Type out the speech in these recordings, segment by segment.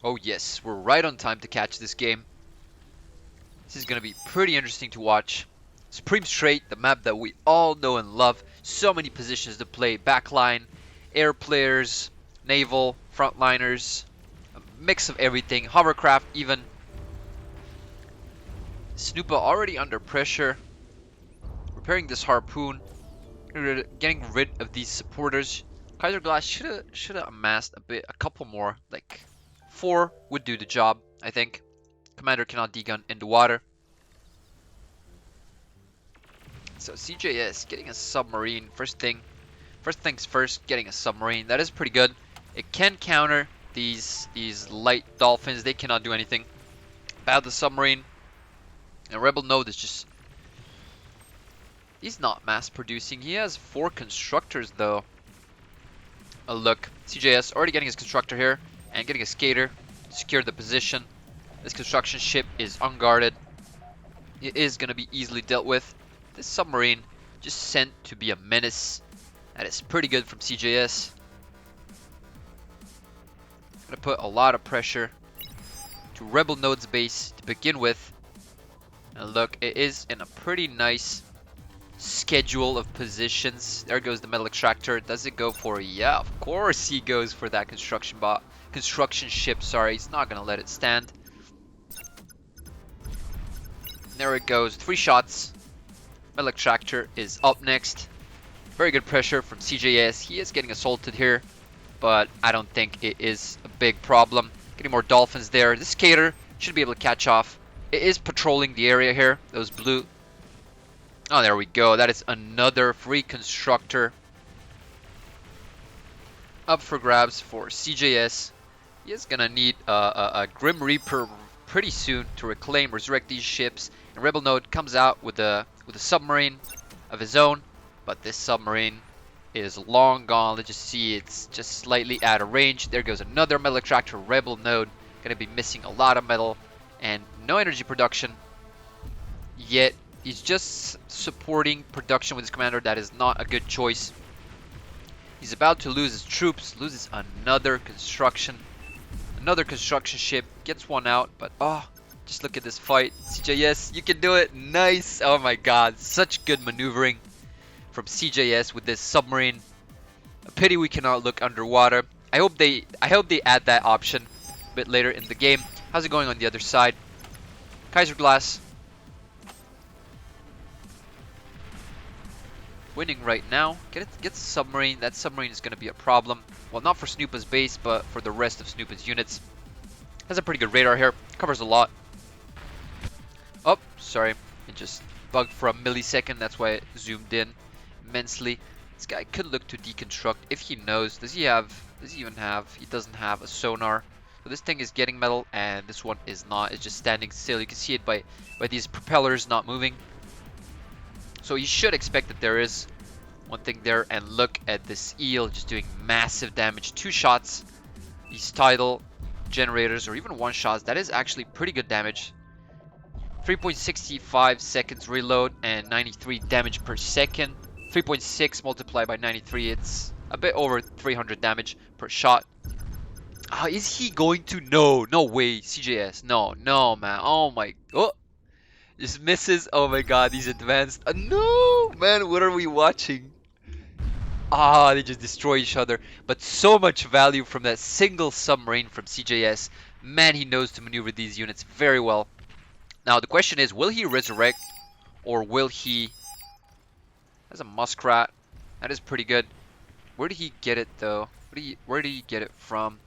Oh yes, we're right on time to catch this game. This is going to be pretty interesting to watch. Supreme Strait, the map that we all know and love. So many positions to play. Backline, air players, naval, frontliners, a mix of everything. Hovercraft even. Snoopa already under pressure. Repairing this harpoon. Getting rid of these supporters. Kaiser Glass should have amassed a couple more. Like 4 would do the job, I think. Commander cannot degun in the water. So CJS getting a submarine. First things first, getting a submarine. That is pretty good. It can counter these light dolphins. They cannot do anything about the submarine. And Rebel Node is just... He's not mass producing. He has 4 constructors though. Oh look, CJS already getting his constructor here and getting a skater to secure the position. This construction ship is unguarded. It is going to be easily dealt with. This submarine just sent to be a menace. That is pretty good from CJS. Gonna put a lot of pressure to Rebel Node's base to begin with. And look, it is in a pretty nice schedule of positions. There goes the metal extractor. Does it go for it? Yeah, of course he goes for that construction ship. Sorry, he's not gonna let it stand. There it goes. 3 shots. Metal extractor is up next. Very good pressure from CJS. He is getting assaulted here, but I don't think it is a big problem. Getting more dolphins there. This skater should be able to catch off. It is patrolling the area here. Those blue. Oh, there we go. That is another free constructor up for grabs for CJS. He is gonna need a Grim Reaper pretty soon to resurrect these ships. And Rebel Node comes out with a submarine of his own, but this submarine is long gone. Let's just see, it's just slightly out of range. There goes another metal extractor. Rebel Node gonna be missing a lot of metal and no energy production yet. He's just supporting production with his commander. That is not a good choice. He's about to lose his troops, loses another construction ship, gets one out, but oh, just look at this fight. CJS, you can do it. Nice. Oh my god, such good maneuvering from CJS with this submarine. A pity we cannot look underwater. I hope they add that option a bit later in the game. How's it going on the other side? Kaiser Glass winning right now. Get the submarine. That submarine is going to be a problem. Well, not for Snoopa's base, but for the rest of Snoopa's units. Has a pretty good radar here. Covers a lot. Oh, sorry. It just bugged for a millisecond. That's why it zoomed in immensely. This guy could look to deconstruct if he knows. Does he even have? He doesn't have a sonar. So this thing is getting metal, and this one is not. It's just standing still. You can see it by these propellers not moving. So you should expect that there is one thing there. And look at this eel just doing massive damage. 2 shots. These tidal generators, or even 1 shot, that is actually pretty good damage. 3.65 seconds reload and 93 damage per second. 3.6 multiplied by 93, it's a bit over 300 damage per shot. Is he going to? No way. CJS, no man. Oh my, just misses. Oh my god, these advanced. No man, what are we watching? They just destroy each other. But so much value from that single submarine from CJS. Man, he knows to maneuver these units very well. Now the question is, will he resurrect, or will he... That's a muskrat. That is pretty good. Where did he get it though? Where did he get it from?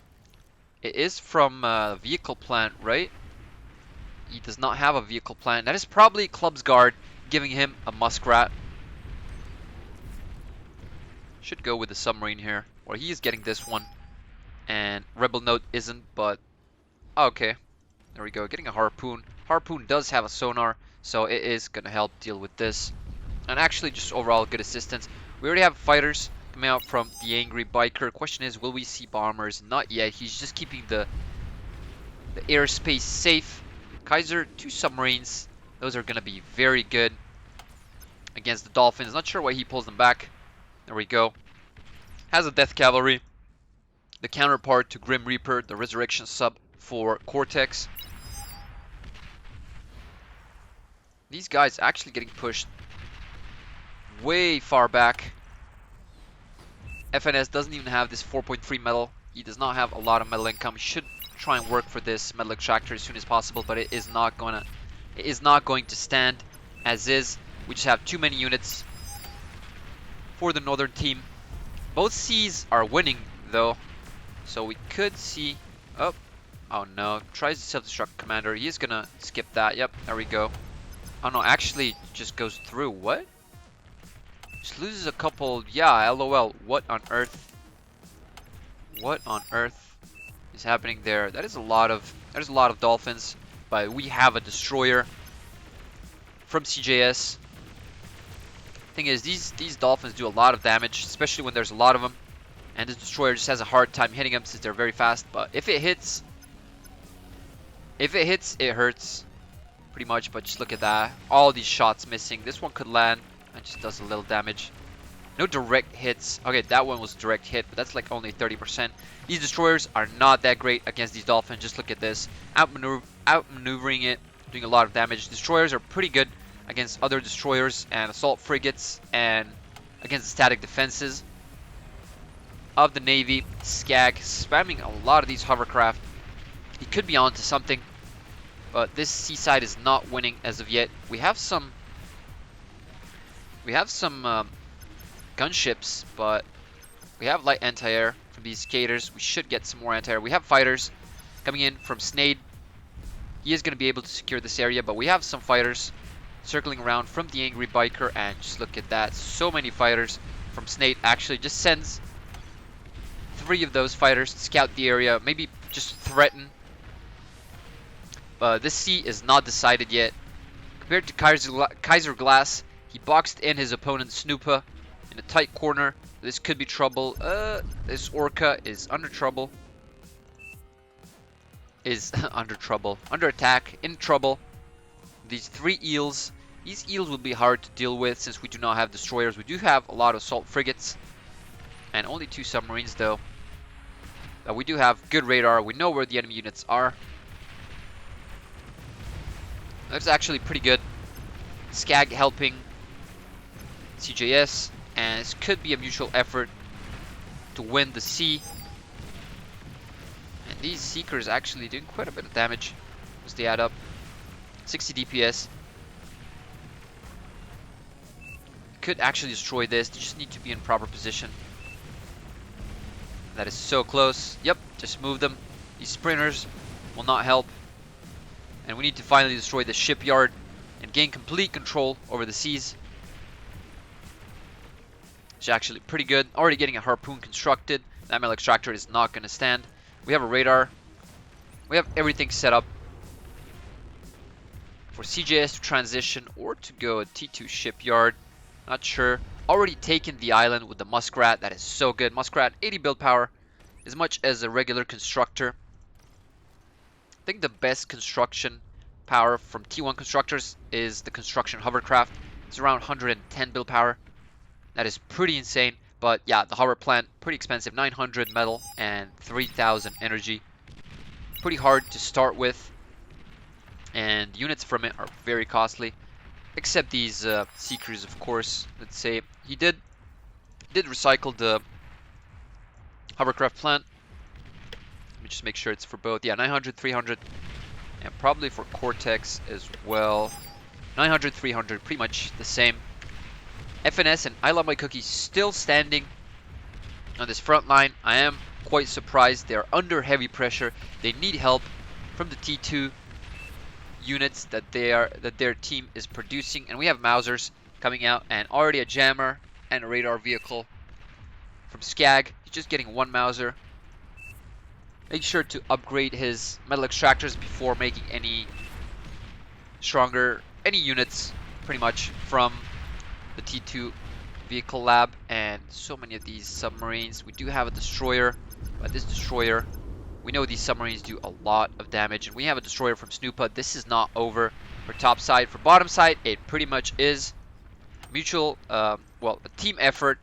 It is from a vehicle plant, right? He does not have a vehicle plant. That is probably Club's Guard giving him a muskrat. Should go with the submarine here. Or he is getting this one. And Rebel Node isn't, but... Okay. There we go. Getting a harpoon. Harpoon does have a sonar, so it is going to help deal with this. And actually, just overall good assistance. We already have fighters coming out from the Angry Biker. Question is, will we see bombers? Not yet. He's just keeping the airspace safe. Kaiser, 2 submarines. Those are going to be very good against the Dolphins. Not sure why he pulls them back. There we go. Has a Death Cavalry. the counterpart to Grim Reaper, the Resurrection sub for Cortex. These guys actually getting pushed way far back. FNS doesn't even have this 4.3 metal. He does not have a lot of metal income. He should try and work for this metal extractor as soon as possible, but it is not going to stand as is. We just have too many units for the northern team. Both C's are winning though, so we could see. Oh no! Tries to self-destruct commander. He is gonna skip that. Yep, there we go. Oh no, actually just goes through. What? Just loses a couple. Yeah, LOL. What on earth? What on earth is happening there? There's a lot of dolphins, but we have a destroyer from CJS. Thing is, these dolphins do a lot of damage, especially when there's a lot of them, and this destroyer just has a hard time hitting them since they're very fast. But if it hits, it hurts pretty much. But just look at that, all these shots missing. This one could land and just does a little damage. No direct hits. Okay, that one was direct hit, but that's like only 30%. These destroyers are not that great against these dolphins. Just look at this, outmaneuvering it, doing a lot of damage. Destroyers are pretty good against other destroyers and assault frigates and against the static defenses of the Navy. Scag spamming a lot of these hovercraft. He could be onto something, but this seaside is not winning as of yet. We have some gunships, but we have light anti-air from these skaters. We should get some more anti-air. We have fighters coming in from Strait. He is going to be able to secure this area, but we have some fighters circling around from the Angry Biker, and just look at that. So many fighters from Strait. Actually just sends 3 of those fighters to scout the area, maybe just threaten. But this sea is not decided yet. Compared to Kaiser Glass, he boxed in his opponent Snoopa in a tight corner. This could be trouble. This Orca is under trouble. Under attack, in trouble. These 3 eels. These eels will be hard to deal with since we do not have destroyers. We do have a lot of assault frigates and only 2 submarines though. But we do have good radar. We know where the enemy units are. That's actually pretty good. Scag helping CJS, and this could be a mutual effort to win the sea. And these Seekers actually doing quite a bit of damage as they add up. 60 DPS. Could actually destroy this. They just need to be in proper position. That is so close. Yep, just move them. These sprinters will not help. And we need to finally destroy the shipyard and gain complete control over the seas. It's actually pretty good. Already getting a harpoon constructed. That metal extractor is not going to stand. We have a radar. We have everything set up for CJS to transition or to go a T2 shipyard. Not sure. Already taken the island with the Muskrat. That is so good. Muskrat, 80 build power, as much as a regular constructor. I think the best construction power from T1 constructors is the construction hovercraft. It's around 110 build power. That is pretty insane. But yeah, the hover plant, pretty expensive. 900 metal and 3000 energy. Pretty hard to start with. And units from it are very costly. Except these Seekers, of course. Let's say he did recycle the hovercraft plant. Let me just make sure it's for both. Yeah, 900, 300, and probably for Cortex as well. 900, 300, pretty much the same. FNS and I Love My Cookies still standing on this front line. I am quite surprised. They're under heavy pressure. They need help from the T2 units that their team is producing, and we have Mausers coming out, and already a jammer and a radar vehicle from Scag. He's just getting 1 Mauser. Make sure to upgrade his metal extractors before making any units pretty much from the T2 vehicle lab. And so many of these submarines. We do have a destroyer, but this destroyer, we know these submarines do a lot of damage, and we have a destroyer from Snoopa. This is not over for top side. For bottom side, it pretty much is mutual, well, a team effort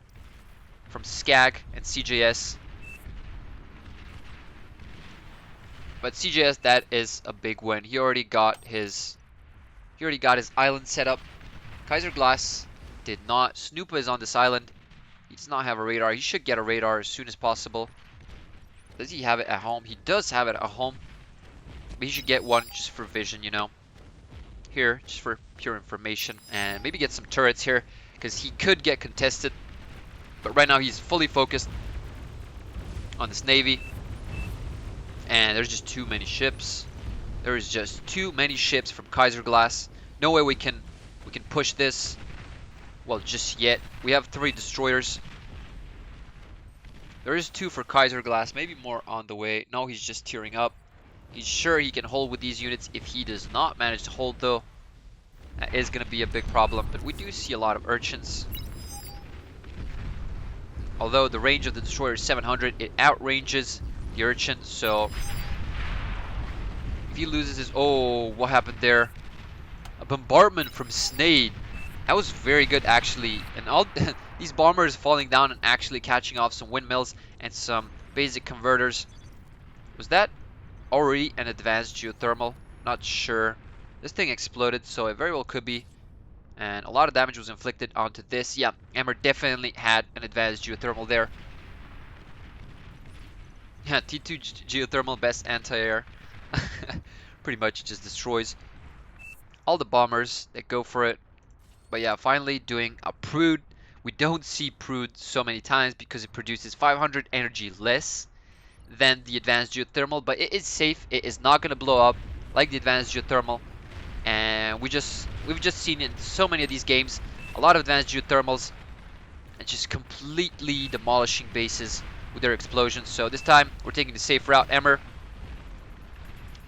from Scag and CJS. But CJS, that is a big win. He already got his island set up. Kaiser Glass did not. Snoopa is on this island. He does not have a radar. He should get a radar as soon as possible. Does he have it at home? He does have it at home. But he should get one just for vision, you know. Here, just for pure information. And maybe get some turrets here, because he could get contested. But right now he's fully focused on this navy. And there's just too many ships. There is just too many ships from Kaiser Glass. No way we can push this. Well, just yet. We have 3 destroyers. There is 2 for Kaiser Glass. Maybe more on the way. No, he's just tearing up. He's sure he can hold with these units. If he does not manage to hold, though, that is going to be a big problem. But we do see a lot of urchins. Although the range of the destroyer is 700, it outranges the urchin. So if he loses his... Oh, what happened there? A bombardment from Snade. That was very good, actually. And all these bombers falling down and actually catching off some windmills and some basic converters. Was that already an advanced geothermal? Not sure. This thing exploded, so it very well could be. And a lot of damage was inflicted onto this. Yeah, Emmer definitely had an advanced geothermal there. Yeah, T2 geothermal, best anti-air. Pretty much just destroys all the bombers that go for it. But yeah, finally doing a Prude. We don't see Prude so many times because it produces 500 energy less than the advanced geothermal, but it is safe. It is not going to blow up like the advanced geothermal. And we've just seen in so many of these games a lot of advanced geothermals and just completely demolishing bases with their explosions. So this time we're taking the safe route, Emmer.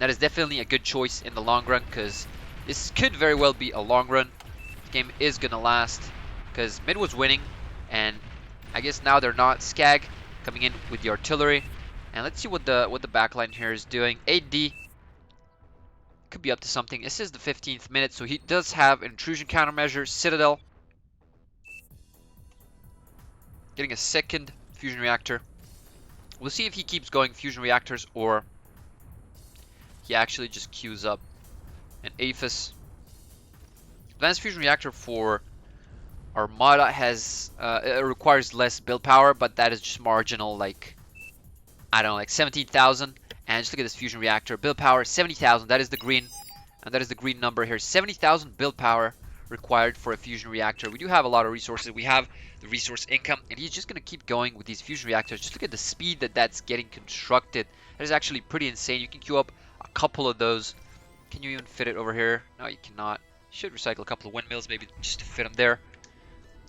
That is definitely a good choice in the long run, because this could very well be a long run. The game is gonna last because mid was winning, and I guess now they're not. Scag coming in with the artillery, and let's see what the backline here is doing. AD could be up to something. This is the 15th minute, so he does have intrusion countermeasure. Citadel getting a second fusion reactor. We'll see if he keeps going fusion reactors or he actually just queues up an APHIS. Advanced fusion reactor for Armada has it requires less build power, but that is just marginal, like I don't know, like 17,000. And just look at this fusion reactor build power, 70,000. That is the green, and that is the green number here. 70,000 build power required for a fusion reactor. We do have a lot of resources. We have the resource income, and he's just gonna keep going with these fusion reactors. Just look at the speed that that's getting constructed. That is actually pretty insane. You can queue up a couple of those. Can you even fit it over here? No, you cannot. You should recycle a couple of windmills maybe just to fit them there.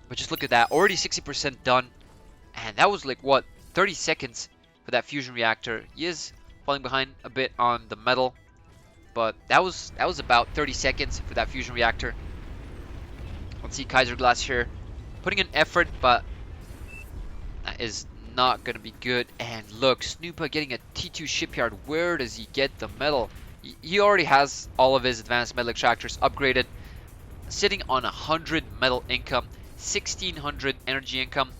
But just look at that, already 60% done, and that was like what, 30 seconds for that fusion reactor. He is falling behind a bit on the metal, but that was about 30 seconds for that fusion reactor. Let's see Kaiser Glass here putting in effort, but that is not gonna be good. And look, Snoopa getting a T2 shipyard. Where does he get the metal? He already has all of his advanced metal extractors upgraded, sitting on 100 metal income, 1600 energy income.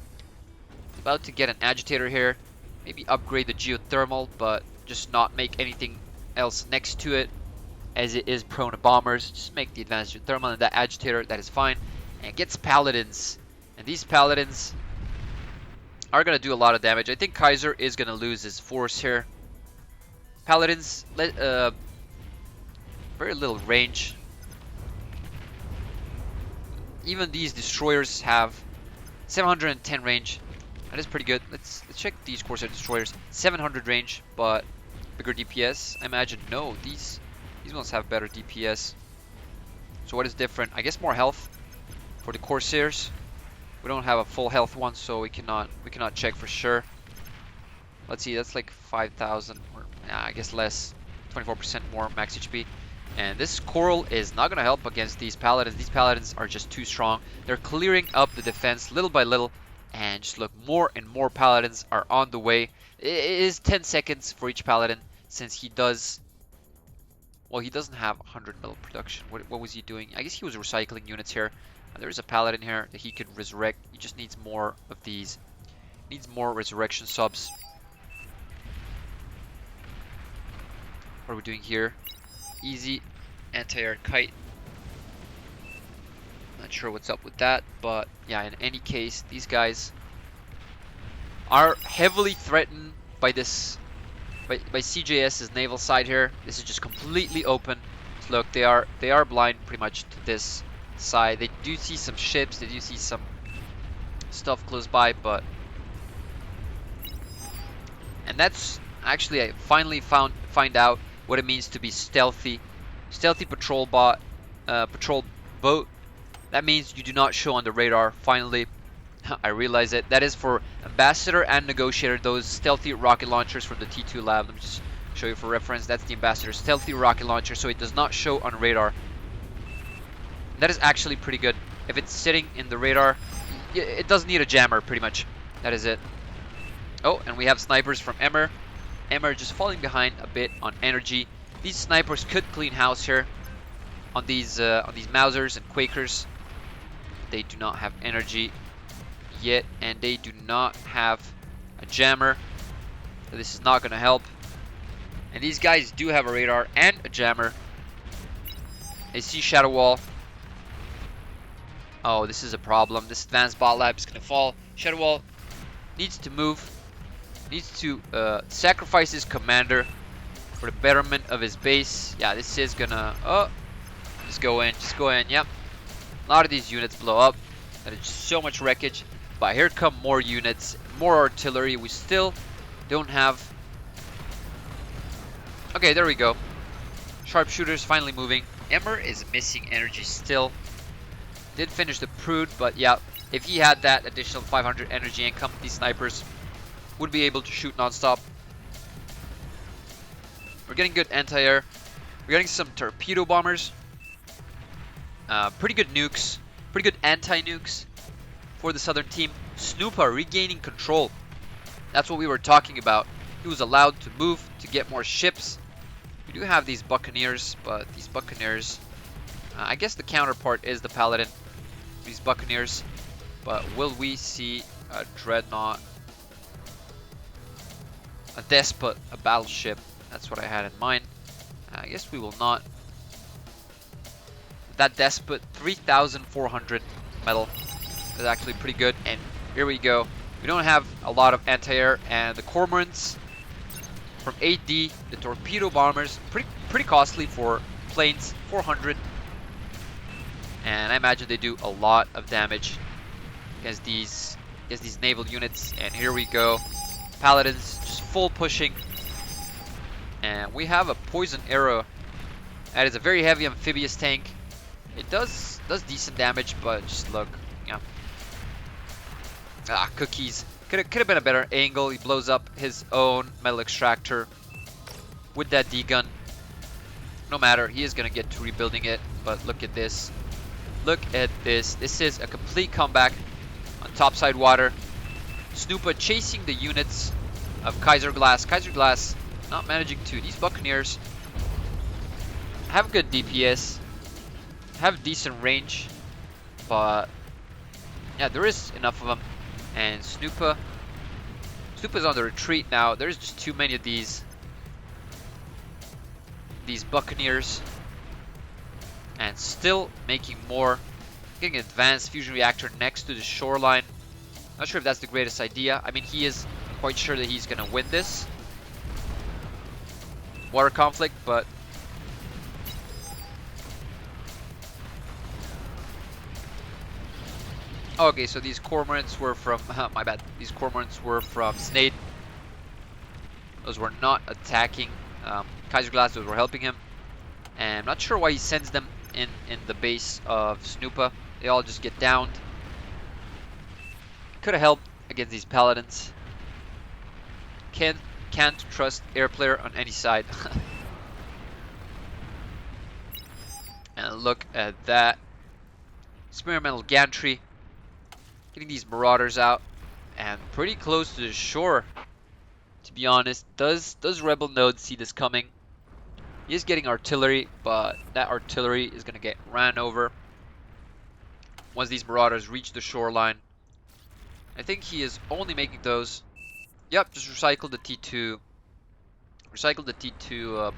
About to get an agitator here, maybe upgrade the geothermal, but just not make anything else next to it, as it is prone to bombers. Just make the advanced geothermal and that agitator, that is fine. And gets paladins, and these paladins are gonna do a lot of damage. I think Kaiser is gonna lose his force here. Paladins, very little range. Even these destroyers have 710 range. That is pretty good. Let's check these Corsair destroyers. 700 range, but bigger DPS. I imagine no. These ones have better DPS. So what is different? I guess more health for the Corsairs. We don't have a full health one, so we cannot check for sure. Let's see. That's like 5,000, or I guess less. 24% more max HP. And this coral is not going to help against these paladins. These paladins are just too strong. They're clearing up the defense little by little. And just look, more and more paladins are on the way. It is 10 seconds for each paladin, since he does... Well, he doesn't have 100 metal production. What was he doing? I guess he was recycling units here. There's a paladin here that he could resurrect. He just needs more of these. Needs more resurrection subs. What are we doing here? Easy anti-air kite. Not sure what's up with that, but yeah, in any case, these guys are heavily threatened by this, by CJS's naval side here. This is just completely open. So look, they are blind pretty much to this side. They do see some ships, they do see some stuff close by, but and that's actually I finally find out what it means to be stealthy. Stealthy patrol boat. That means you do not show on the radar. Finally, I realize it. That is for Ambassador and Negotiator, those stealthy rocket launchers from the T2 lab. Let me just show you for reference. That's the Ambassador stealthy rocket launcher, so it does not show on radar. That is actually pretty good. If it's sitting in the radar, it doesn't need a jammer, pretty much. That is it. Oh, and we have snipers from Emmer. Emmer just falling behind a bit on energy. These snipers could clean house here on these Mausers and Quakers. They do not have energy yet, and they do not have a jammer. So this is not going to help. And these guys do have a radar and a jammer. They see Shadow Wall. Oh, this is a problem. This advanced bot lab is going to fall. Shadow Wall needs to move. Needs to sacrifice his commander for the betterment of his base. Yeah, this is gonna... Oh, just go in. Just go in. Yep. A lot of these units blow up. That is just so much wreckage. But here come more units, more artillery. We still don't have... Okay, there we go. Sharpshooters finally moving. Emmer is missing energy still. Did finish the Prude, but yeah, if he had that additional 500 energy income, these snipers would be able to shoot non-stop. We're getting good anti-air. We're getting some torpedo bombers. Pretty good nukes. Pretty good anti-nukes for the southern team. Snoopa regaining control. That's what we were talking about. He was allowed to move to get more ships. We do have these Buccaneers, but these Buccaneers... I guess the counterpart is the Paladin. These Buccaneers. But will we see a Dreadnought? A Despot, a battleship. That's what I had in mind. I guess we will not. That Despot, 3,400 metal. Is actually pretty good. And here we go. We don't have a lot of anti-air, and the Cormorants from AD, the torpedo bombers, pretty costly for planes, 400. And I imagine they do a lot of damage against these naval units. And here we go. Paladins just full pushing. And we have a poison arrow. That is a very heavy amphibious tank. It does decent damage, but just look, yeah. Ah, cookies. Could have been a better angle. He blows up his own metal extractor with that D-gun. No matter, he is gonna get to rebuilding it. But look at this. Look at this. This is a complete comeback on topside water. Snoopa chasing the units of Kaiser Glass. Kaiser Glass not managing to. These Buccaneers have good DPS, have decent range, but yeah, there is enough of them. And Snoopa's on the retreat now. There's just too many of these Buccaneers, and still making more. Getting an advanced fusion reactor next to the shoreline. Not sure if that's the greatest idea. I mean, he is quite sure that he's gonna win this water conflict, but okay, so these Cormorants were from my bad. These Cormorants were from Strait. Those were not attacking Kaiser Glass. Those were helping him, and I'm not sure why he sends them in the base of Snoopa. They all just get downed. Could have helped against these Paladins. Can't trust air player on any side. And look at that. Experimental gantry. Getting these marauders out. And pretty close to the shore. To be honest. Does Rebel Node see this coming? He is getting artillery, but that artillery is going to get ran over once these marauders reach the shoreline. I think he is only making those. Yep, just recycle the T2. Recycle the T2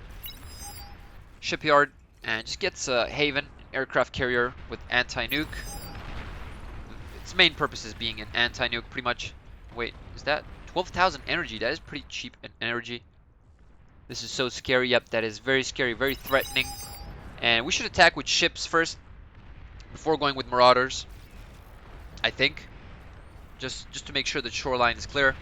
shipyard and just gets a Haven aircraft carrier with anti-nuke. Its main purpose is being an anti-nuke, pretty much. Wait, is that 12,000 energy? That is pretty cheap in energy. This is so scary. Yep, that is very scary, very threatening. And we should attack with ships first before going with marauders, I think. Just to make sure the shoreline is clear.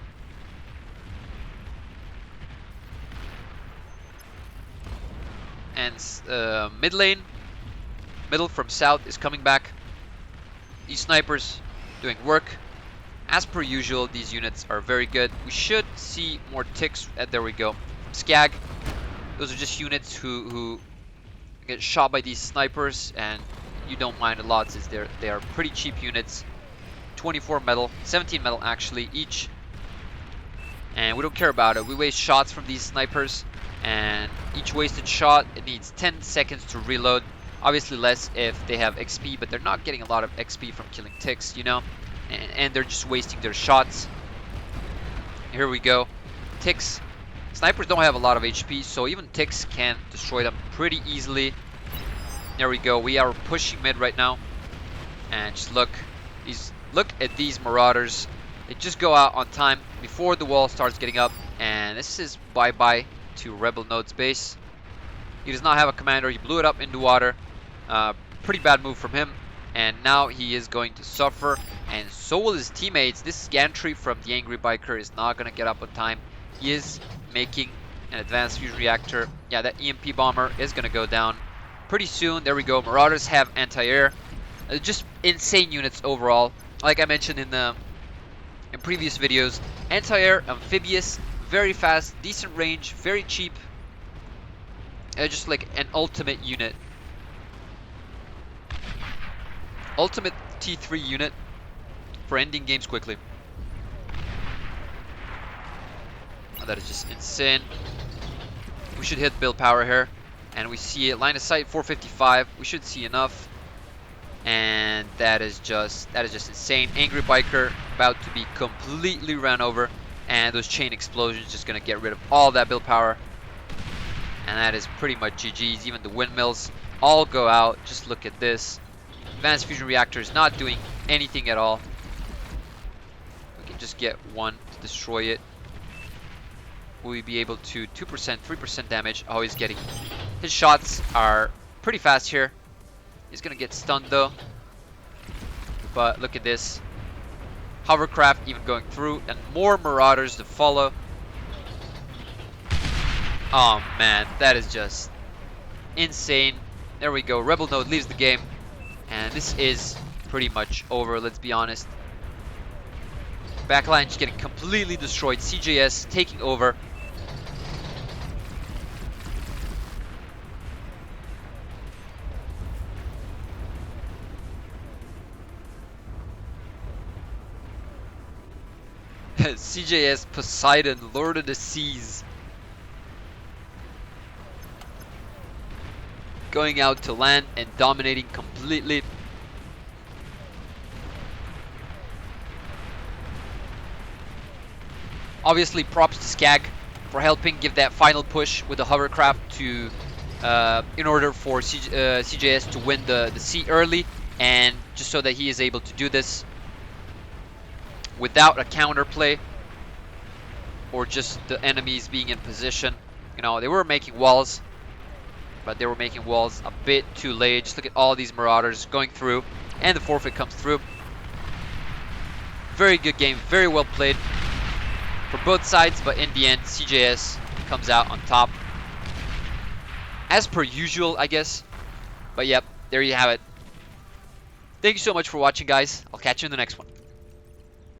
And mid lane, middle from south is coming back. These snipers doing work. As per usual, these units are very good. We should see more ticks. There we go. Scag. Those are just units who get shot by these snipers, and you don't mind a lot since they are pretty cheap units. 24 metal, 17 metal actually each, and we don't care about it. We waste shots from these snipers, and each wasted shot, it needs 10 seconds to reload. Obviously less if they have XP, but they're not getting a lot of XP from killing ticks, you know, and they're just wasting their shots. Here we go. Ticks. Snipers don't have a lot of HP, so even ticks can destroy them pretty easily. There we go. We are pushing mid right now, and just look at these marauders. They just go out on time before the wall starts getting up, and this is bye-bye to Rebel Node's base. He does not have a commander. He blew it up into water. Pretty bad move from him, and now he is going to suffer, and so will his teammates. This gantry from the Angry Biker is not going to get up on time. He is making an advanced fusion reactor. Yeah, that EMP bomber is going to go down pretty soon. There we go. Marauders have anti-air. Just insane units overall. Like I mentioned in previous videos, anti-air, amphibious, very fast, decent range, very cheap. Just like an ultimate unit. Ultimate T3 unit for ending games quickly. Oh, that is just insane. We should hit build power here, and we see it. Line of sight 455. We should see enough. And that is just insane. Angry Biker about to be completely ran over, and those chain explosions just gonna get rid of all that build power. And that is pretty much GG's. Even the windmills all go out. Just look at this. Advanced fusion reactor is not doing anything at all. We can just get one to destroy it. Will we be able to 2%, 3% damage? Oh, he's getting... His shots are pretty fast here. He's gonna get stunned though. But look at this. Hovercraft even going through, and more marauders to follow. Oh man, that is just insane. There we go. Rebel Node leaves the game, and this is pretty much over, let's be honest. Backline just getting completely destroyed. CJS taking over. CJS Poseidon, Lord of the Seas, going out to land and dominating completely. Obviously props to Scag for helping give that final push with the hovercraft to in order for CJS to win the sea early, and just so that he is able to do this without a counterplay or just the enemies being in position. You know, they were making walls, but they were making walls a bit too late. Just look at all these marauders going through, and the forfeit comes through. Very good game, very well played for both sides, but in the end, CJS comes out on top. As per usual, I guess. But yep, there you have it. Thank you so much for watching, guys. I'll catch you in the next one.